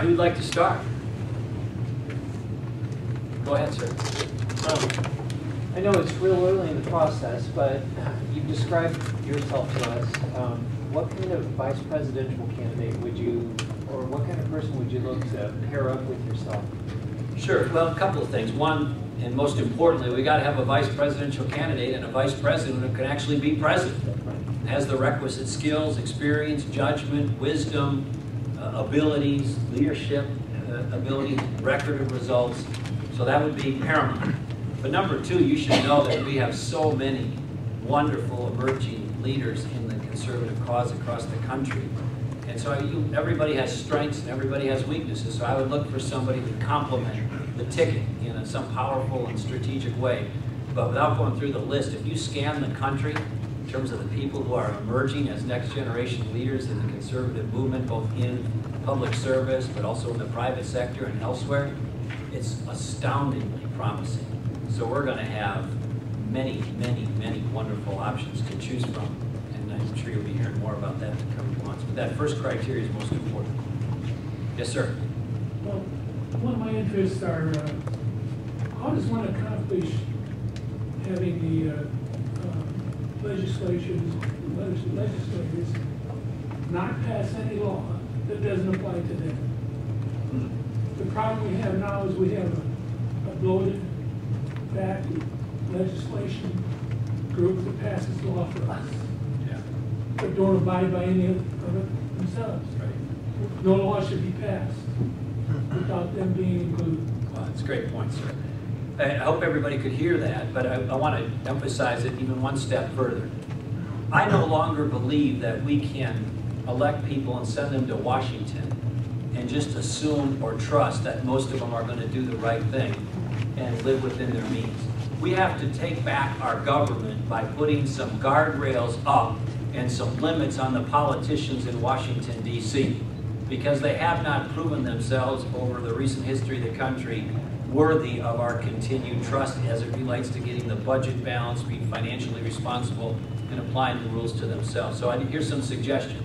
who'd like to start? Go ahead, sir. I know it's real early in the process, but you've described yourself to us. What kind of vice presidential candidate would you, or what kind of person would you look to pair up with yourself? Sure. Well, a couple of things. One, and most importantly, we got to have a vice presidential candidate and a vice president who can actually be president. Has the requisite skills, experience, judgment, wisdom, abilities, leadership ability, record of results. So that would be paramount. But number two, you should know that we have so many wonderful emerging leaders in the conservative cause across the country. And so everybody has strengths and everybody has weaknesses. So I would look for somebody to complement the ticket in some powerful and strategic way. But without going through the list, if you scan the country in terms of the people who are emerging as next generation leaders in the conservative movement, both in public service, but also in the private sector and elsewhere, it's astoundingly promising. So we're going to have many, many, many wonderful options to choose from. And I'm sure you'll be hearing more about that in the coming months. But that first criteria is most important. Yes, sir. Well, one of my interests are, how does one accomplish having the legislators not pass any law that doesn't apply to them? The problem we have now is we have a bloated, fat legislation group that passes law for us, but don't abide by any of it themselves. Right. No law should be passed without them being included. Well, that's a great point, sir. I hope everybody could hear that, but I want to emphasize it even one step further. I no longer believe that we can elect people and send them to Washington and just assume or trust that most of them are going to do the right thing and live within their means. We have to take back our government by putting some guardrails up and some limits on the politicians in Washington, D.C., because they have not proven themselves over the recent history of the country worthy of our continued trust as it relates to getting the budget balanced, being financially responsible, and applying the rules to themselves. So here's some suggestions.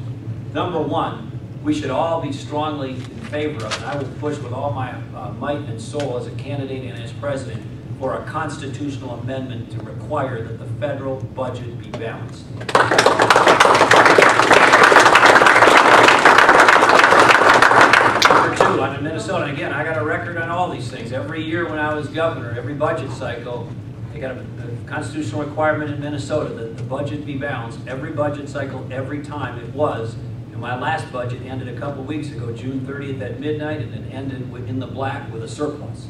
Number one, we should all be strongly in favor of, and I will push with all my might and soul as a candidate and as president, for a constitutional amendment to require that the federal budget be balanced. Number two, I'm in Minnesota, and again, I got a record on all these things. Every year when I was governor, every budget cycle, they got a constitutional requirement in Minnesota that the budget be balanced. Every budget cycle, every time it was. My last budget ended a couple weeks ago, June 30th at midnight, and it ended in the black with a surplus.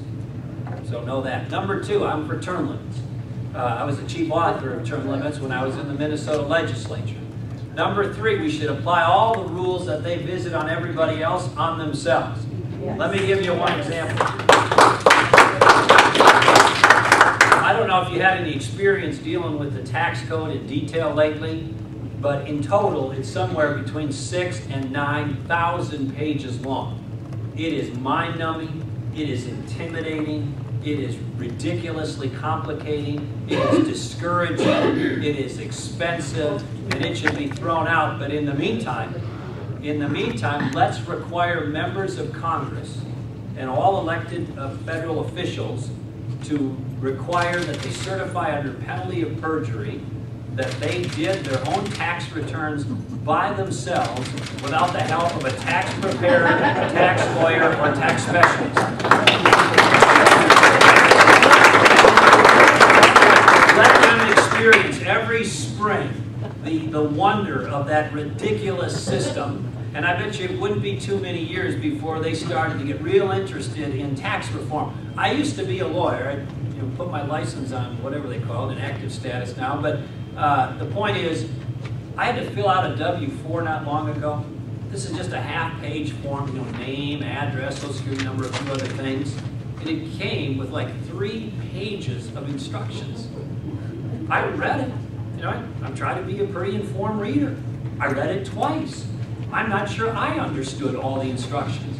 So know that. Number two, I'm for term limits. I was the chief author of term limits when I was in the Minnesota legislature. Number three, we should apply all the rules that they visit on everybody else on themselves. Yes. Let me give you one example. I don't know if you had any experience dealing with the tax code in detail lately, but in total, it's somewhere between 6,000 and 9,000 pages long. It is mind-numbing, it is intimidating, it is ridiculously complicating, it is discouraging, it is expensive, and it should be thrown out. But in the meantime, let's require members of Congress and all elected federal officials to require that they certify under penalty of perjury that they did their own tax returns by themselves without the help of a tax preparer, a tax lawyer, or a tax specialist. Let them experience every spring the wonder of that ridiculous system. And I bet you it wouldn't be too many years before they started to get real interested in tax reform. I used to be a lawyer. I put my license on whatever they call it, an active status now, but the point is, I had to fill out a W-4 not long ago. This is just a half-page form, name, address, social security number, a few other things. And it came with like 3 pages of instructions. I read it. I'm trying to be a pretty informed reader. I read it twice. I'm not sure I understood all the instructions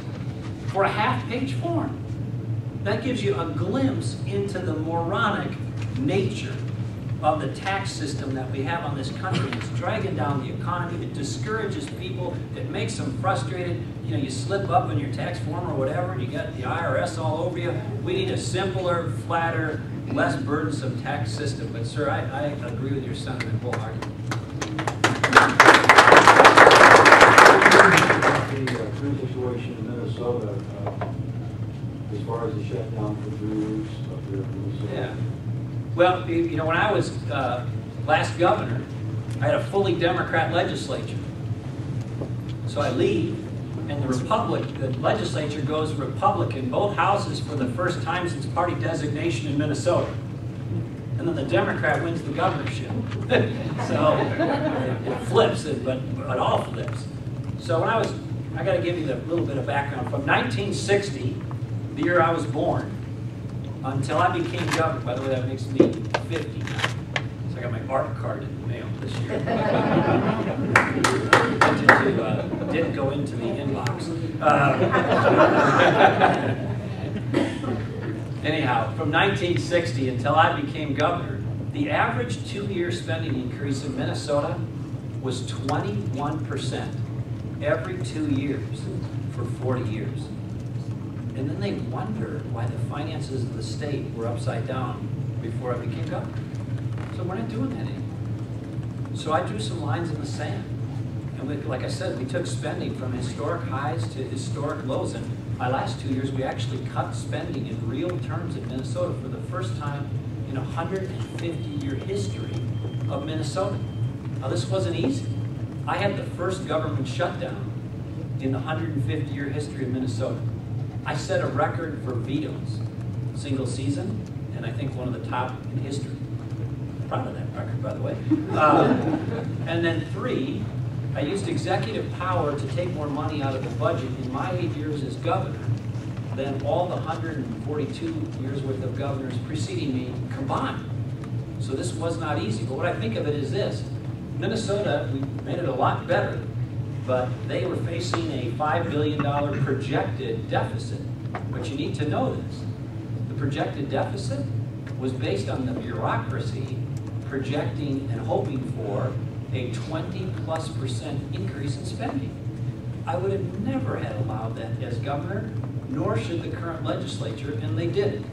for a half-page form. That gives you a glimpse into the moronic nature of the tax system that we have on this country. It's dragging down the economy. It discourages people. It makes them frustrated. You know, you slip up in your tax form or whatever, and you got the IRS all over you. We need a simpler, flatter, less burdensome tax system. But sir, I agree with your sentiment wholeheartedly. The current situation in Minnesota, as far as the shutdown for 3 weeks up there in Minnesota. Yeah. Well, you know, when I was last governor, I had a fully Democrat legislature. So I leave, and the legislature goes Republican, both houses for the first time since party designation in Minnesota. And then the Democrat wins the governorship. So it flips, but it all flips. So when I got to give you a little bit of background. From 1960, the year I was born, until I became governor. By the way, that makes me 50 now. So I got my ARP card in the mail this year. Didn't go into the inbox. Anyhow, from 1960 until I became governor, the average 2-year spending increase in Minnesota was 21% every 2 years for 40 years. And then they wonder why the finances of the state were upside down before I became governor. So we're not doing that anymore. So I drew some lines in the sand. And like I said, we took spending from historic highs to historic lows. And my last 2 years, we actually cut spending in real terms in Minnesota for the first time in a 150-year history of Minnesota. Now, this wasn't easy. I had the first government shutdown in the 150-year history of Minnesota. I set a record for vetoes, single season, and I think one of the top in history. I'm proud of that record, by the way. And then 3, I used executive power to take more money out of the budget in my 8 years as governor than all the 142 years worth of governors preceding me combined. So this was not easy. But what I think of it is this. Minnesota, we made it a lot better, but they were facing a $5 billion projected deficit. But you need to know this. The projected deficit was based on the bureaucracy projecting and hoping for a 20+% increase in spending. I would have never had allowed that as governor, nor should the current legislature, and they didn't.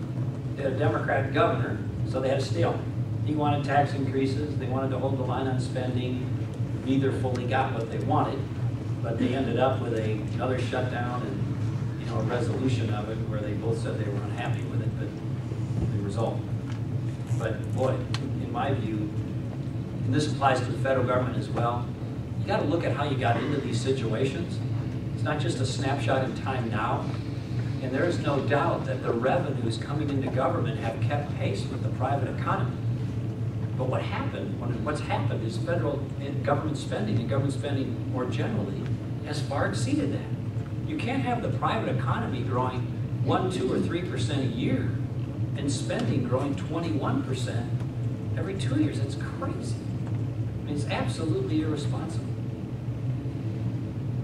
They had a Democratic governor, so they had a stalemate. He wanted tax increases, they wanted to hold the line on spending, neither fully got what they wanted, but they ended up with another shutdown and a resolution of it where they both said they were unhappy with it, but they resolved it. But boy, in my view, and this applies to the federal government as well, you got to look at how you got into these situations. It's not just a snapshot in time now, and there is no doubt that the revenues coming into government have kept pace with the private economy. But what's happened is federal government spending, and government spending more generally, has far exceeded that. You can't have the private economy growing 1, 2, or 3% a year and spending growing 21% every 2 years. It's crazy. I mean, it's absolutely irresponsible.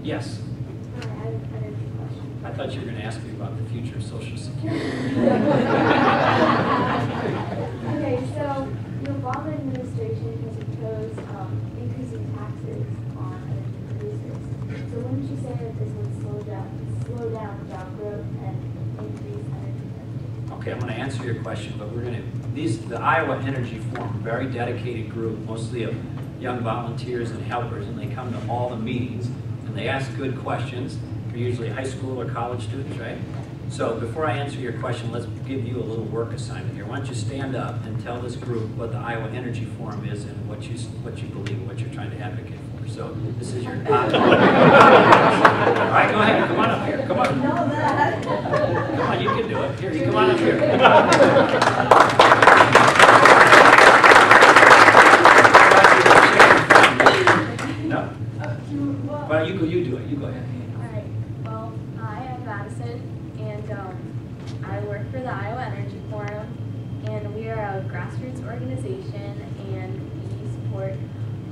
Yes? I have a question. I thought you were going to ask me about the future of Social Security. Okay, so the Obama administration has imposed increasing taxes on energy producers. So wouldn't you say that this would slow down job growth and increase energy density? Okay, I'm going to answer your question, but we're going to, the Iowa Energy Forum, a very dedicated group, mostly of young volunteers and helpers, and they come to all the meetings, and they ask good questions. They're usually high school or college students, right? So before I answer your question, let's give you a little work assignment here. Why don't you stand up and tell this group what the Iowa Energy Forum is and what you believe, what you're trying to advocate for. So this is your All right, go ahead. Come on up here. Come on. Come on, you can do it. Here, you come on up here. No? Well, you do it. You go ahead. Alright, well, I am Madison, and I work for the Iowa Energy Forum, and we are a grassroots organization, and we support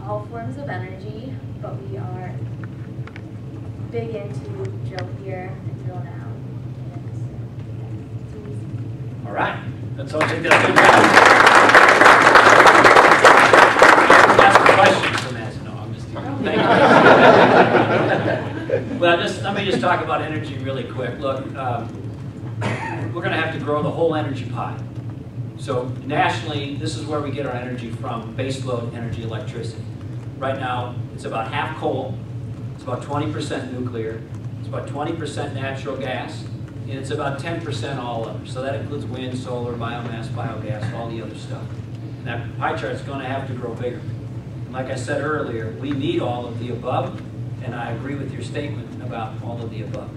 all forms of energy, but we are big into drill here and drill now. And so, it's easy. All right. Let's all take that. talk about energy really quick. Look, we're going to have to grow the whole energy pie. So nationally, this is where we get our energy from, baseload energy, electricity. Right now, it's about half coal, it's about 20% nuclear, it's about 20% natural gas, and it's about 10% all other. So that includes wind, solar, biomass, biogas, all the other stuff. And that pie chart is going to have to grow bigger. And like I said earlier, we need all of the above, and I agree with your statement about all of the above.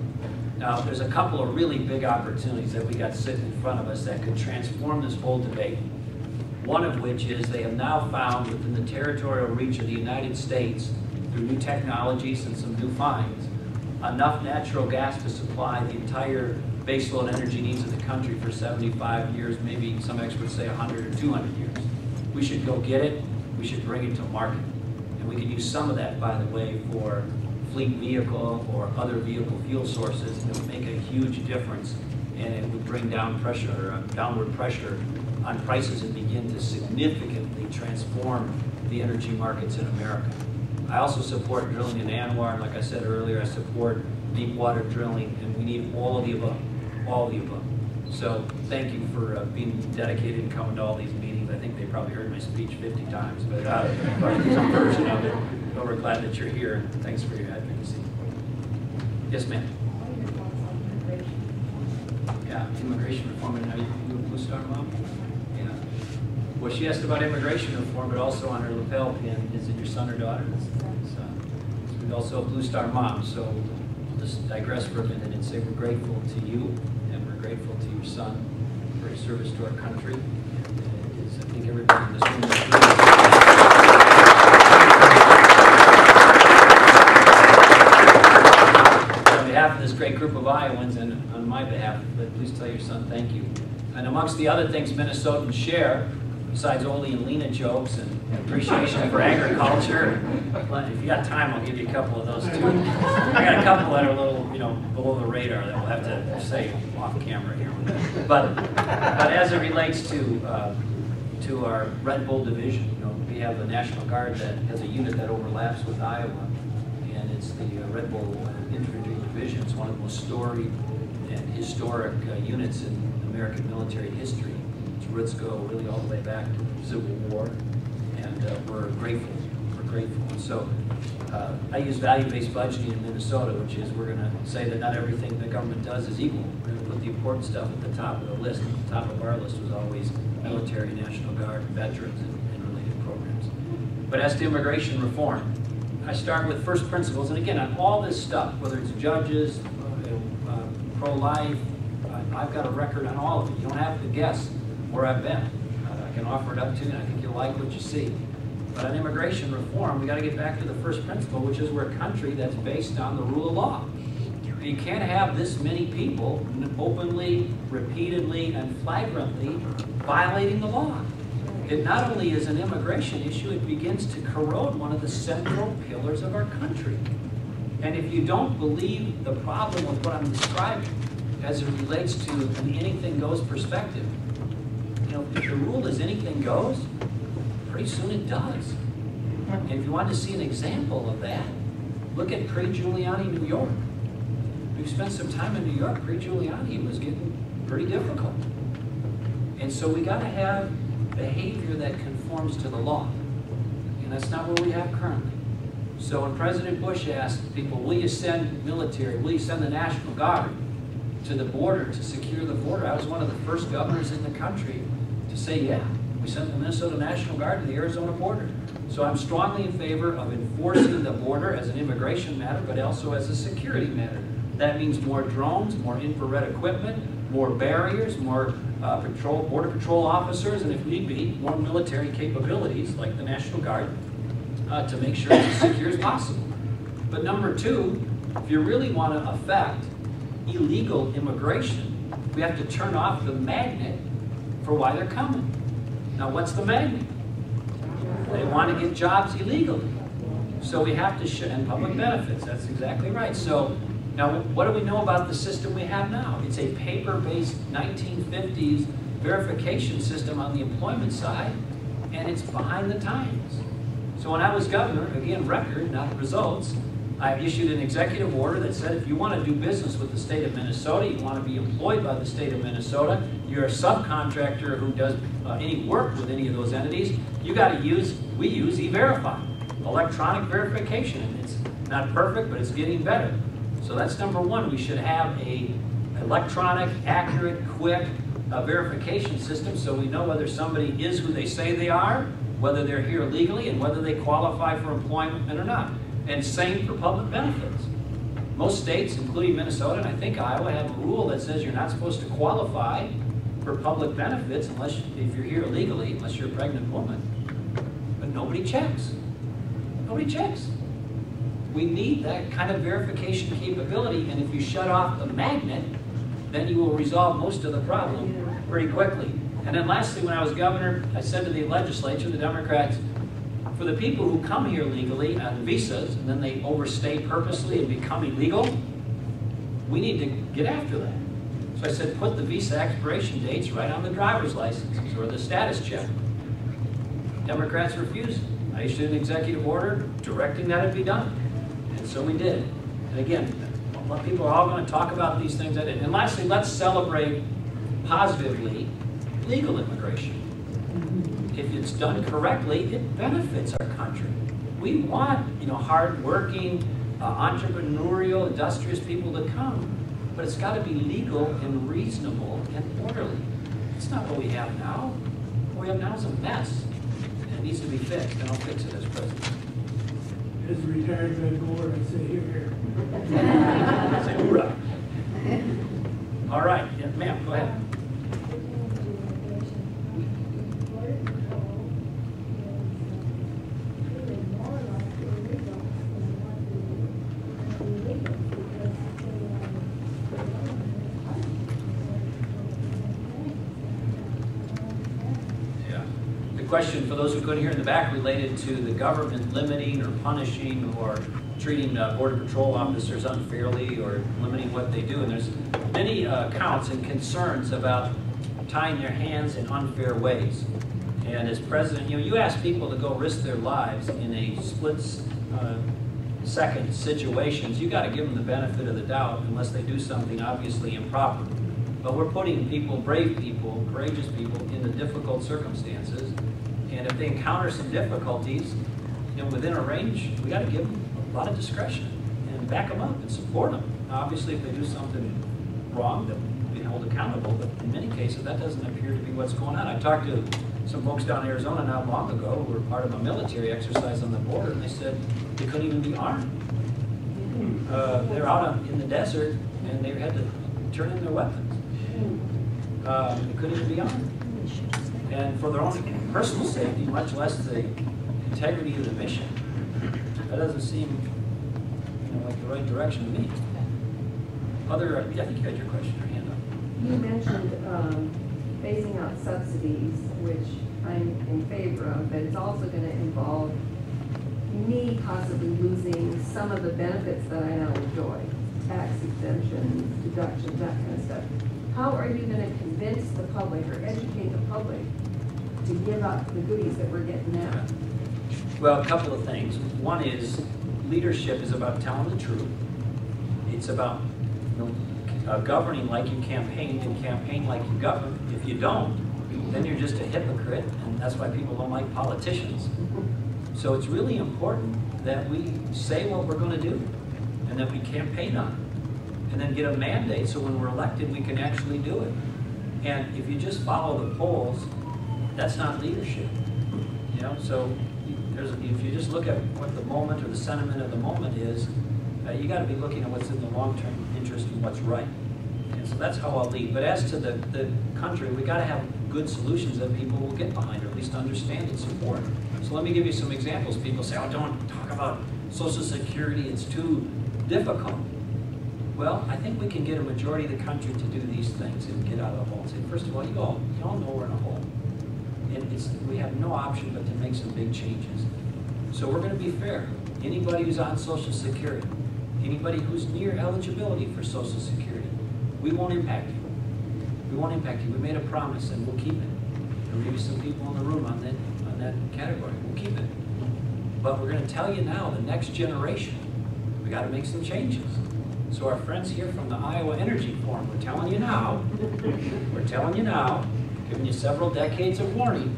Now, there's a couple of really big opportunities that we got sitting in front of us that could transform this whole debate. One of which is they have now found within the territorial reach of the United States, through new technologies and some new finds, enough natural gas to supply the entire baseload energy needs of the country for 75 years, maybe some experts say 100 or 200 years. We should go get it, we should bring it to market. And we can use some of that, by the way, for fleet vehicle or other vehicle fuel sources, and it would make a huge difference, and it would bring down pressure, downward pressure on prices and begin to significantly transform the energy markets in America. I also support drilling in Anwar, and like I said earlier, I support deep water drilling, and we need all of the above, all of the above. So thank you for being dedicated and coming to all these meetings. I think they probably heard my speech 50 times, but some version of it. But we're glad that you're here, and thanks for your advocacy. Yes, ma'am. Yeah, immigration reform, and are you a Blue Star mom? Yeah. Well, she asked about immigration reform, but also on her lapel pin, is it your son or daughter? It's also a Blue Star mom, so we'll just digress for a minute and say we're grateful to you, and we're grateful to your son for his service to our country. And I think everybody in this room is on behalf of this great group of Iowans, and on my behalf, but please tell your son thank you. And amongst the other things Minnesotans share, besides Ole and Lena jokes and appreciation for agriculture, if you got time, I'll give you a couple of those too. I got a couple that are a little, below the radar that we'll have to say off camera here. But as it relates to our Red Bull division, we have a National Guard that has a unit that overlaps with Iowa, and it's the Red Bull Infantry Division. It's one of the most storied and historic units in American military history. Its roots go really all the way back to the Civil War, and we're grateful. We're grateful. And so I use value-based budgeting in Minnesota, which is we're going to say that not everything the government does is equal. We're going to put the important stuff at the top of the list. At the top of our list was always military, National Guard, veterans, and related programs. But as to immigration reform, I start with first principles, and again, on all this stuff, whether it's judges, pro-life, I've got a record on all of it. You don't have to guess where I've been. I can offer it up to you, and I think you'll like what you see. But on immigration reform, we got to get back to the first principle, which is we're a country that's based on the rule of law. You can't have this many people openly, repeatedly, and flagrantly violating the law. It not only is an immigration issue, it begins to corrode one of the central pillars of our country. And if you don't believe the problem with what I'm describing as it relates to an anything goes perspective, if the rule is anything goes, pretty soon it does. And if you want to see an example of that, look at pre-Giuliani New York. We've spent some time in New York. Pre-Giuliani was getting pretty difficult. And so we got to have behavior that conforms to the law. And that's not what we have currently. So when President Bush asked people, will you send military, will you send the National Guard to the border to secure the border? I was one of the first governors in the country to say, yeah, we sent the Minnesota National Guard to the Arizona border. So I'm strongly in favor of enforcing the border as an immigration matter, but also as a security matter. That means more drones, more infrared equipment, more barriers, more border patrol officers, and if need be, more military capabilities like the National Guard to make sure it's as secure as possible. But number two, if you really want to affect illegal immigration, we have to turn off the magnet for why they're coming. Now, what's the magnet? They want to get jobs illegally. So we have to and public benefits, that's exactly right. So now, what do we know about the system we have now? It's a paper-based 1950s verification system on the employment side, and it's behind the times. So when I was governor, again, record, not results, I've issued an executive order that said if you want to do business with the state of Minnesota, you want to be employed by the state of Minnesota, you're a subcontractor who does any work with any of those entities, you got to we use E-Verify, electronic verification. And it's not perfect, but it's getting better. So that's number one. We should have a electronic, accurate, quick verification system so we know whether somebody is who they say they are, whether they're here legally, and whether they qualify for employment or not. And same for public benefits. Most states, including Minnesota, and I think Iowa, have a rule that says you're not supposed to qualify for public benefits unless, if you're here illegally, unless you're a pregnant woman. But nobody checks. Nobody checks. We need that kind of verification capability, and if you shut off the magnet, then you will resolve most of the problem pretty quickly. And then lastly, when I was governor, I said to the legislature, the Democrats, for the people who come here legally on visas, and then they overstay purposely and become illegal, we need to get after that. So I said, put the visa expiration dates right on the driver's licenses or the status check. Democrats refused. I issued an executive order directing that it be done. And so we did. And again, people are all going to talk about these things. And lastly, let's celebrate positively legal immigration. If it's done correctly, it benefits our country. We want, hard-working, entrepreneurial, industrious people to come, but it's got to be legal and reasonable and orderly. It's not what we have now. What we have now is a mess, and it needs to be fixed, and I'll fix it as president. As a retired Red Board, I say here. Say hoorah. All right, yeah, ma'am, go ahead. Question for those who couldn't hear in the back related to the government limiting or punishing or treating Border Patrol officers unfairly or limiting what they do. And there's many counts and concerns about tying their hands in unfair ways. And as president, you ask people to go risk their lives in a split-second situations. You got to give them the benefit of the doubt unless they do something obviously improper. But we're putting people, brave people, courageous people, into difficult circumstances. And if they encounter some difficulties, within a range, we got to give them a lot of discretion and back them up and support them. Now, obviously, if they do something wrong, they'll be held accountable. But in many cases, that doesn't appear to be what's going on. I talked to some folks down in Arizona not long ago who were part of a military exercise on the border, and they said they couldn't even be armed. They're out in the desert, and they had to turn in their weapons. They couldn't even be armed. And for their own personal safety, much less the integrity of the mission, that doesn't seem like the right direction to me. I think you had your question, your hand up. You mentioned phasing out subsidies, which I'm in favor of, but it's also going to involve me possibly losing some of the benefits that I now enjoy, tax exemptions, deductions, that kind of stuff. How are you going to convince the public or educate the public to give up the goodies that we're getting now? Well, a couple of things. One is leadership is about telling the truth. It's about governing like you campaign and campaign like you govern. If you don't, then you're just a hypocrite, and that's why people don't like politicians. So it's really important that we say what we're going to do and that we campaign on it. And then get a mandate so when we're elected we can actually do it. And if you just follow the polls, that's not leadership. So if you just look at what the moment or the sentiment of the moment is, you got to be looking at what's in the long-term interest and what's right. And so that's how I'll lead. But as to the country, we got to have good solutions that people will get behind, or at least understand and support. So let me give you some examples. People say, oh, don't talk about Social Security, it's too difficult. Well, I think we can get a majority of the country to do these things and get out of the hole. Say, first of all, you all know we're in a hole. And we have no option but to make some big changes. So we're going to be fair. Anybody who's on Social Security, anybody who's near eligibility for Social Security, we won't impact you. We won't impact you. We made a promise and we'll keep it. There may be some people in the room on that category. We'll keep it. But we're going to tell you now, the next generation, We got to make some changes. So our friends here from the Iowa Energy Forum, we're telling you now, giving you several decades of warning,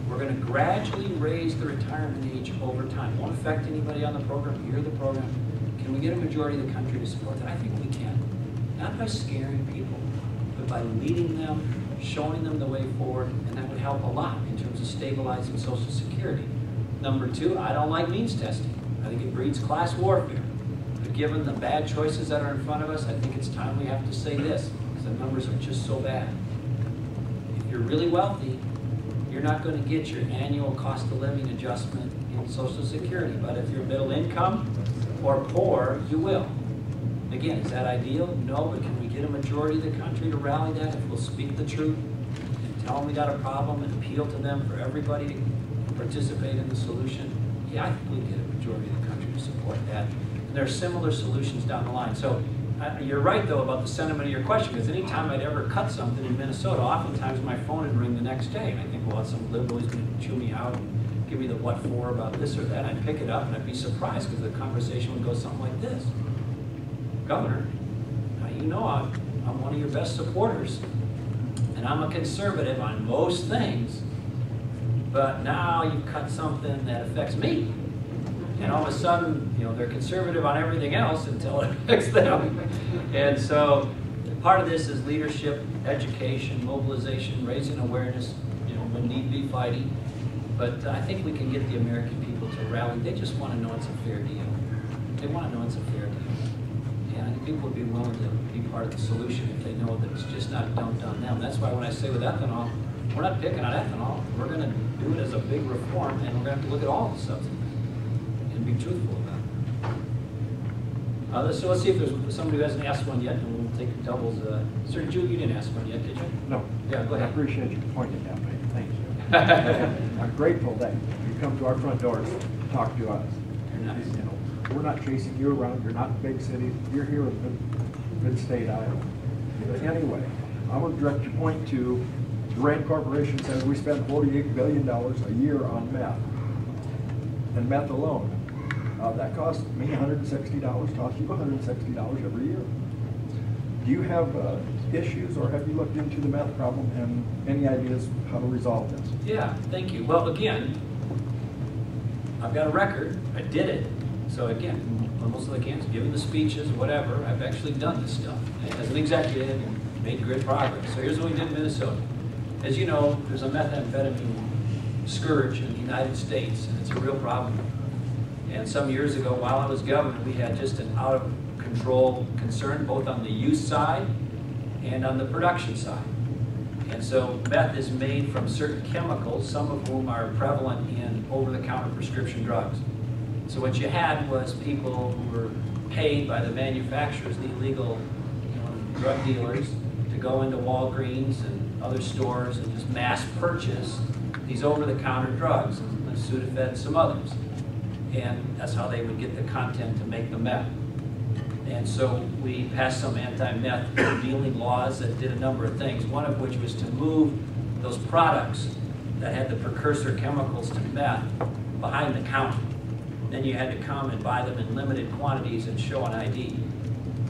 we're going to gradually raise the retirement age over time. Won't affect anybody on the program. You're the program. Can we get a majority of the country to support that? I think we can. Not by scaring people, but by leading them, showing them the way forward, and that would help a lot in terms of stabilizing Social Security. Number two, I don't like means testing. I think it breeds class warfare. But given the bad choices that are in front of us, I think it's time we have to say this, because the numbers are just so bad. If you're really wealthy, you're not going to get your annual cost of living adjustment in Social Security. But if you're middle income or poor, you will. Again, is that ideal? No, but can we get a majority of the country to rally that if we'll speak the truth and tell them we got a problem and appeal to them for everybody to participate in the solution? Yeah, I think we get a majority of the country to support that. And there are similar solutions down the line. So you're right, though, about the sentiment of your question, because anytime I'd ever cut something in Minnesota, oftentimes my phone would ring the next day, and I think, well, some liberal is going to chew me out and give me the what for about this or that. I'd pick it up, and I'd be surprised, because the conversation would go something like this. Governor, you know I'm one of your best supporters, and I'm a conservative on most things, but now you've cut something that affects me. And all of a sudden, you know, they're conservative on everything else until it affects them. And so part of this is leadership, education, mobilization, raising awareness, you know, when need be fighting. But I think we can get the American people to rally. They just want to know it's a fair deal. They want to know it's a fair deal. And I think people would be willing to be part of the solution if they know that it's just not dumped on them. That's why when I say with ethanol, we're not picking on ethanol. We're going to do it as a big reform, and we're going to have to look at all the substances and be truthful about it. So let's see if there's somebody who hasn't asked one yet, and we'll take doubles. Sir Jude, you didn't ask one yet, did you? No. Yeah, go ahead. I appreciate you pointing that way. Thank you. I'm grateful that you come to our front doors to talk to us. You're nice. You know, we're not chasing you around. You're not in big cities. You're here in mid-state Iowa. But anyway, I want to direct your point to the Rand Corporation says we spend $48 billion a year on meth. And meth alone. That costs me $160, costs you $160 every year. Do you have issues, or have you looked into the meth problem and any ideas how to resolve this? Yeah, thank you. Well, again, I've got a record. I did it. So again, almost like I can, given the speeches, whatever, I've actually done this stuff as an executive and made great progress. So here's what we did in Minnesota. As you know, there's a methamphetamine scourge in the United States, and it's a real problem. And some years ago, while I was governor, we had just an out-of-control concern, both on the use side and on the production side. And so meth is made from certain chemicals, some of whom are prevalent in over-the-counter prescription drugs. So what you had was people who were paid by the manufacturers, the illegal drug dealers, to go into Walgreens and other stores and just mass purchase these over-the-counter drugs, Sudafed and some others. And that's how they would get the content to make the meth. And so we passed some anti-meth dealing laws that did a number of things, one of which was to move those products that had the precursor chemicals to meth behind the counter. Then you had to come and buy them in limited quantities and show an ID.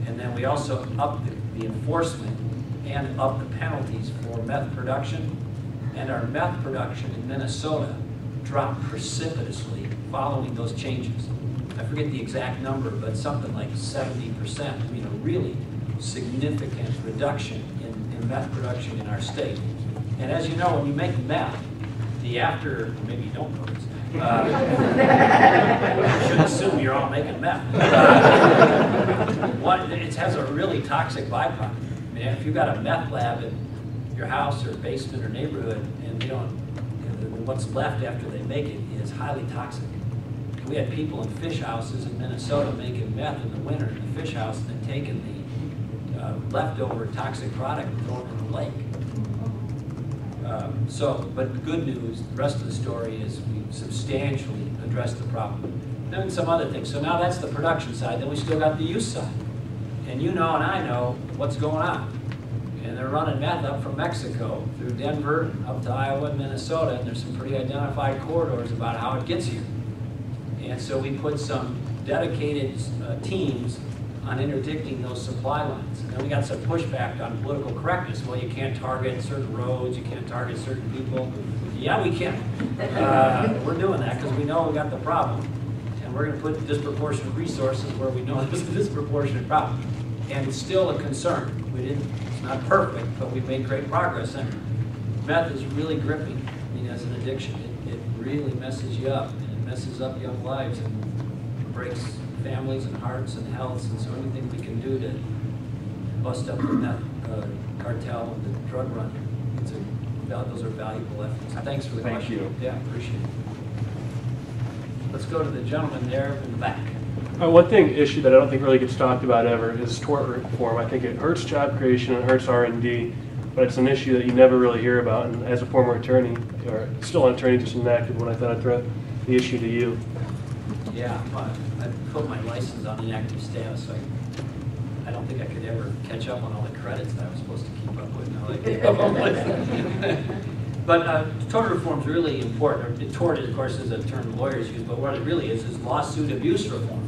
And then we also upped the enforcement and upped the penalties for meth production. And our meth production in Minnesota dropped precipitously following those changes. I forget the exact number, but something like 70%. I mean, a really significant reduction in meth production in our state. And as you know, when you make meth, the after, maybe you don't know this, you should assume you're all making meth. It has a really toxic byproduct. I mean, if you've got a meth lab in your house or basement or neighborhood, and what's left after they make it is highly toxic. We had people in fish houses in Minnesota making meth in the winter in the fish house and then taking the leftover toxic product and throwing it in the lake. But the good news, the rest of the story is we substantially addressed the problem. Then some other things. So now that's the production side. Then we still got the use side. And you know and I know what's going on. And they're running meth up from Mexico through Denver, up to Iowa and Minnesota, and there's some pretty identified corridors about how it gets here. And so we put some dedicated teams on interdicting those supply lines. And then we got some pushback on political correctness. Well, you can't target certain roads, you can't target certain people. Yeah, we can. We're doing that because we know we got the problem. And we're going to put disproportionate resources where we know there's a disproportionate problem. And it's still a concern. It's not perfect, but we've made great progress. And meth is really gripping. I mean, as an addiction, it really messes you up, and it messes up young lives and breaks families and hearts and healths. And so anything we can do to bust up the meth cartel and the drug run, those are valuable efforts. Thanks for the question. Thank you. Yeah, appreciate it. Let's go to the gentleman there in the back. One issue that I don't think really gets talked about ever is tort reform. I think it hurts job creation, it hurts R&D, but it's an issue that you never really hear about. And as a former attorney, or still an attorney, just inactive, when I thought I'd throw the issue to you. Yeah, I put my license on inactive status. I don't think I could ever catch up on all the credits that I was supposed to keep up with. No, I gave up on it. But tort reform is really important. Tort, of course, is a term lawyers use, but what it really is lawsuit abuse reform.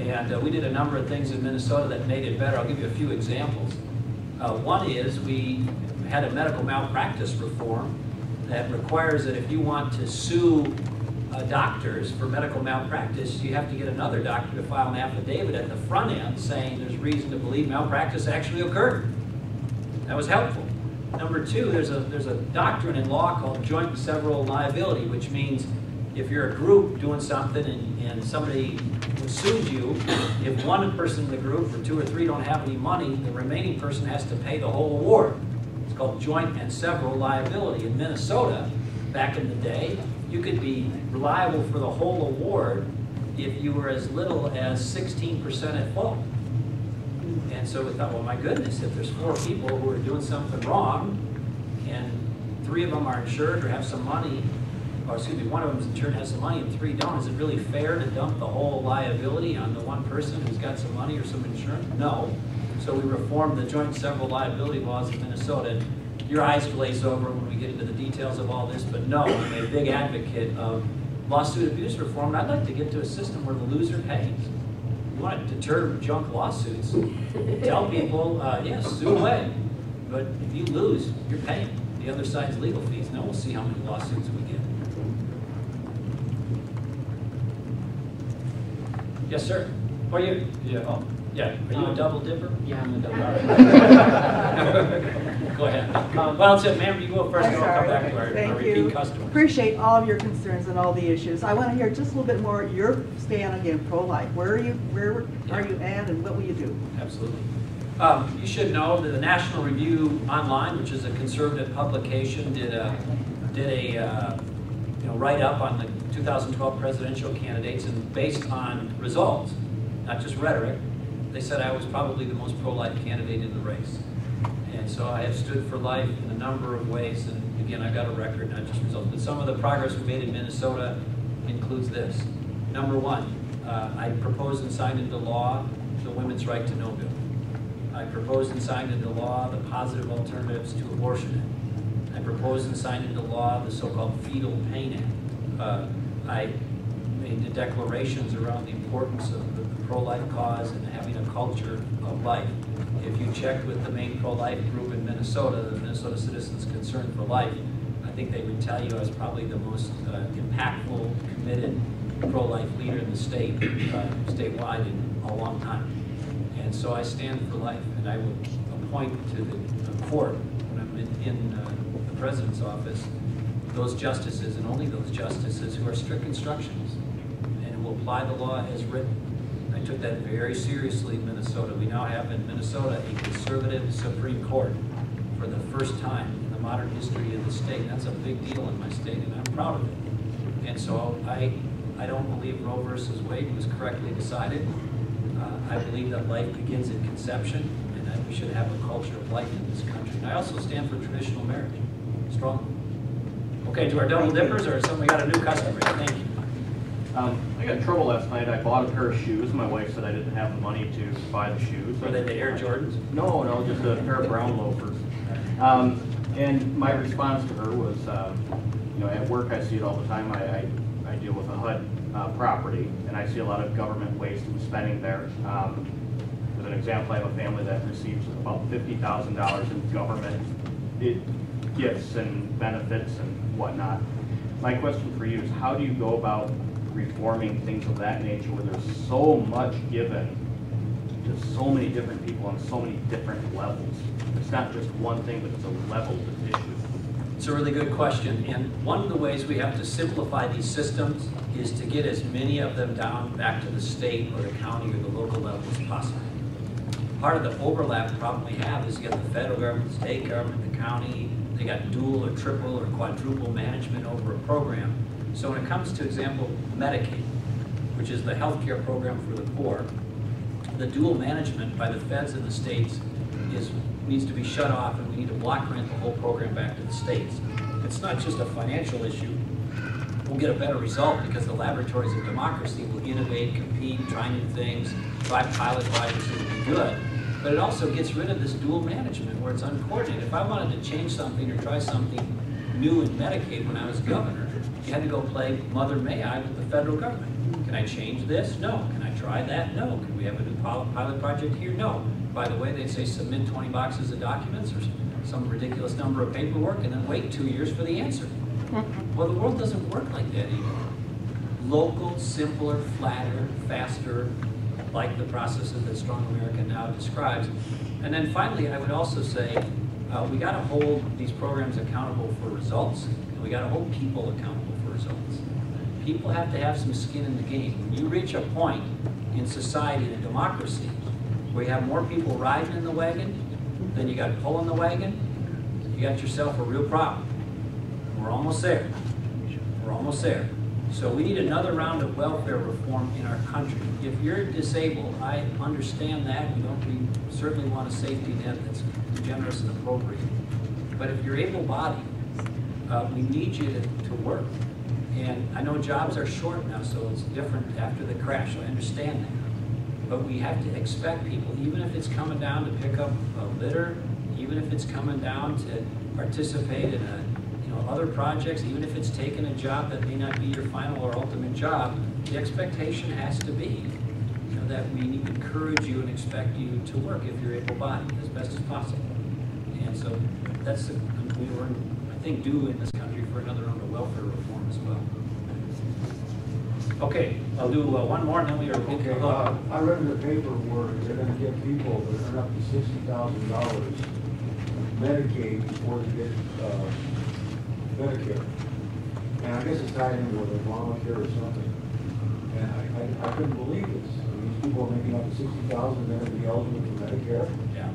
And we did a number of things in Minnesota that made it better. I'll give you a few examples. One is we had a medical malpractice reform that requires that if you want to sue doctors for medical malpractice, you have to get another doctor to file an affidavit at the front end saying there's reason to believe malpractice actually occurred. That was helpful. Number two, there's a doctrine in law called joint and several liability, which means if you're a group doing something and somebody sues you, if one person in the group or two or three don't have any money, the remaining person has to pay the whole award. It's called joint and several liability. In Minnesota, back in the day, you could be liable for the whole award if you were as little as 16% at fault. And so we thought, well, my goodness, if there's 4 people who are doing something wrong and 3 of them are insured or have some money, or excuse me, 1 of them is insured and has some money and 3 don't, is it really fair to dump the whole liability on the one person who's got some money or some insurance? No. So we reformed the joint and several liability laws in Minnesota. Your eyes glaze over when we get into the details of all this, but no, I'm a big advocate of lawsuit abuse reform, and I'd like to get to a system where the loser pays. You want to deter junk lawsuits, tell people, yes, sue away, but if you lose, you're paying the other side's legal fees. Now we'll see how many lawsuits we get. Yes, sir. Are you? Yeah. Oh, yeah. Are you a double dipper? Yeah, I'm a double. Go ahead. Well, so, ma'am, you go first, and I'll come back to our repeat you. customers. Appreciate all of your concerns and all the issues. I want to hear just a little bit more your stand again pro-life. Where are you at, and what will you do? Absolutely. You should know that the National Review Online, which is a conservative publication, did a write-up on the 2012 presidential candidates, and based on results, not just rhetoric, they said I was probably the most pro-life candidate in the race. And so I have stood for life in a number of ways, and again, I got a record, not just results. But some of the progress we made in Minnesota includes this. Number 1, I proposed and signed into law the Women's Right to Know bill. I proposed and signed into law the Positive Alternatives to Abortion Act. I proposed and signed into law the so-called Fetal Pain Act. I made the declarations around the importance of the pro-life cause and having a culture of life. If you checked with the main pro-life group in Minnesota, the Minnesota Citizens Concerned for Life, I think they would tell you I was probably the most impactful, committed pro-life leader in the state, statewide in a long time. And so I stand for life, and I will appoint to the court when I'm in the president's office those justices, and only those justices, who are strict instructions and will apply the law as written. I took that very seriously in Minnesota. We now have in Minnesota a conservative Supreme Court for the first time in the modern history of the state. That's a big deal in my state, and I'm proud of it. And so I don't believe Roe versus Wade was correctly decided. I believe that life begins at conception, and that we should have a culture of life in this country. And I also stand for traditional marriage, strongly. Okay, to our double dippers, or we got a new customer? Thank you. I got in trouble last night. I bought a pair of shoes. My wife said I didn't have the money to buy the shoes. Were they the Air Jordans? No, just a pair of brown loafers. And my response to her was, at work I see it all the time. I deal with a HUD property, and I see a lot of government waste and spending there. As an example, I have a family that receives about $50,000 in government gifts and benefits and whatnot. My question for you is, how do you go about reforming things of that nature where there's so much given to so many different people on so many different levels? It's not just one thing, but it's a level issue. It's a really good question, and one of the ways we have to simplify these systems is to get as many of them down back to the state or the county or the local level as possible. Part of the overlap problem we have is you got the federal government, the state government, the county, they got dual or triple or quadruple management over a program. So when it comes to, example, Medicaid, which is the health care program for the poor, the dual management by the feds and the states needs to be shut off, and we need to block grant the whole program back to the states. It's not just a financial issue. We'll get a better result because the laboratories of democracy will innovate, compete, try new things, try pilot projects that will be good. But it also gets rid of this dual management where it's uncoordinated. If I wanted to change something or try something new in Medicaid when I was governor, you had to go play Mother May I with the federal government. Can I change this? No. Can I try that? No. Can we have a new pilot project here? No. By the way, they say submit 20 boxes of documents or some ridiculous number of paperwork and then wait 2 years for the answer. Well, the world doesn't work like that anymore. Local, simpler, flatter, faster, like the processes that Strong America Now describes. And then finally, I would also say, we got to hold these programs accountable for results, and we got to hold people accountable for results. People have to have some skin in the game. When you reach a point in society, in a democracy, where you have more people riding in the wagon than you got pulling the wagon, you got yourself a real problem. We're almost there. We're almost there. So we need another round of welfare reform in our country. If you're disabled, I understand that. We certainly want a safety net that's generous and appropriate. But if you're able-bodied, we need you to work. And I know jobs are short now, so it's different after the crash. I understand that. But we have to expect people, even if it's coming down to pick up a litter, even if it's coming down to participate in other projects, even if it's taking a job that may not be your final or ultimate job, the expectation has to be that we encourage you and expect you to work if you're able-bodied as best as possible. And so that's we were, I think, due in this country for another round of welfare reform as well. Okay, I'll do one more and then we are okay. I read in the paper where they're going to get people that earn up to $60,000 Medicaid before they get Medicare. And I guess it's tied in with Obamacare or something. And I couldn't believe this. I mean, these people are making up to $60,000 and they're be eligible for Medicare. Yeah.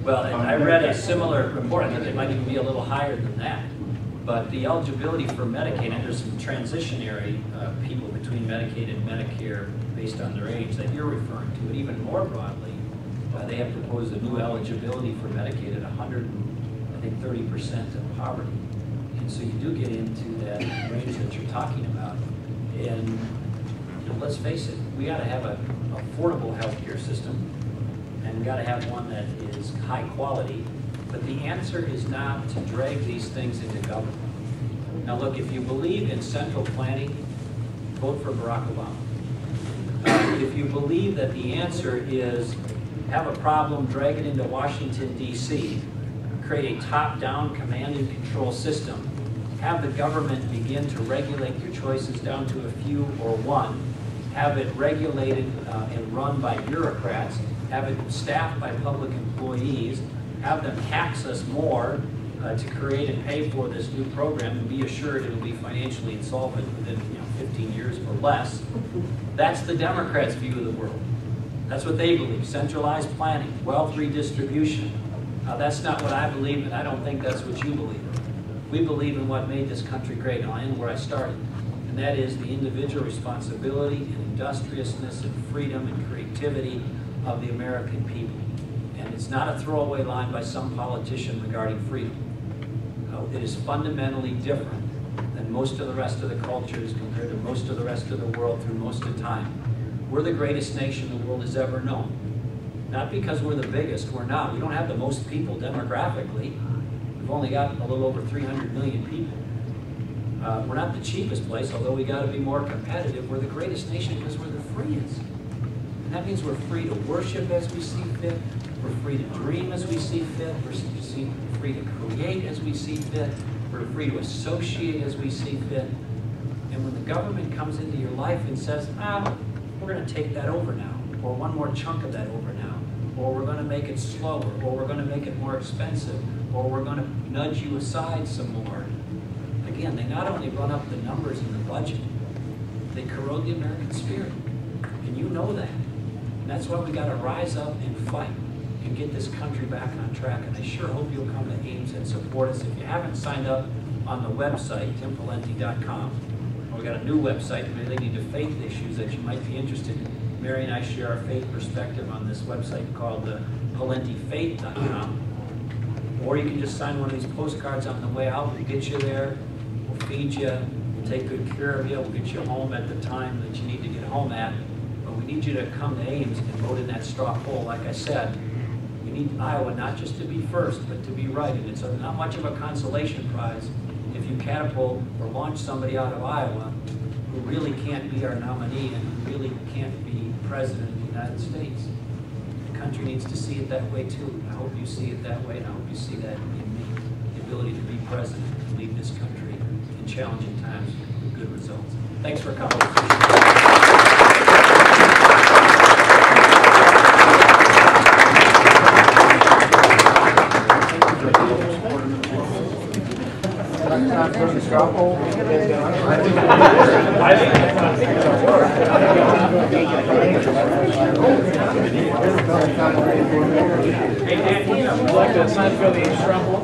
Well, and I read a similar report. I think it might even be a little higher than that. But the eligibility for Medicaid, and there's some transitionary people between Medicaid and Medicare based on their age that you're referring to. But even more broadly, they have proposed a new eligibility for Medicaid at 30% of poverty. And so you do get into that range that you're talking about. And let's face it, we got to have an affordable healthcare system, and we got to have one that is high quality. But the answer is not to drag these things into government. Now look, if you believe in central planning, vote for Barack Obama. If you believe that the answer is have a problem, drag it into Washington, D.C., create a top-down command and control system, have the government begin to regulate your choices down to a few or one, have it regulated and run by bureaucrats, have it staffed by public employees, have them tax us more to create and pay for this new program and be assured it will be financially insolvent within 15 years or less. That's the Democrats' view of the world. That's what they believe, centralized planning, wealth redistribution. That's not what I believe, and I don't think that's what you believe. We believe in what made this country great, and I'll end where I started. And that is the individual responsibility and industriousness and freedom and creativity of the American people. And it's not a throwaway line by some politician regarding freedom. It is fundamentally different than most of the rest of the cultures compared to most of the rest of the world through most of the time. We're the greatest nation the world has ever known. Not because we're the biggest, we're not. We don't have the most people demographically. We've only got a little over 300 million people. We're not the cheapest place, although we got to be more competitive. We're the greatest nation because we're the freest. And that means we're free to worship as we see fit. We're free to dream as we see fit. We're free to create as we see fit. We're free to associate as we see fit. And when the government comes into your life and says, we're going to take that over now, or one more chunk of that over now, or we're going to make it slower, or we're going to make it more expensive, or we're going to nudge you aside some more. Again, they not only run up the numbers in the budget, they corrode the American spirit. And you know that. And that's why we got to rise up and fight and get this country back on track. And I sure hope you'll come to Ames and support us. If you haven't signed up on the website, Pawlenty.com, we got a new website relating to faith issues that you might be interested in. Mary and I share our faith perspective on this website called PawlentyFaith.com. Or you can just sign one of these postcards on the way out. We'll get you there. We'll feed you. We'll take good care of you. We'll get you home at the time that you need to get home at. But we need you to come to Ames and vote in that straw poll. Like I said, we need Iowa not just to be first, but to be right. And it's not much of a consolation prize if you catapult or launch somebody out of Iowa who really can't be our nominee and who really can't be president of the United States. The country needs to see it that way too. I hope you see it that way, and I hope you see that in me. The ability to be president and lead this country in challenging times with good results. Thanks for coming. Hey, Dan, would you like to sign for the straw poll?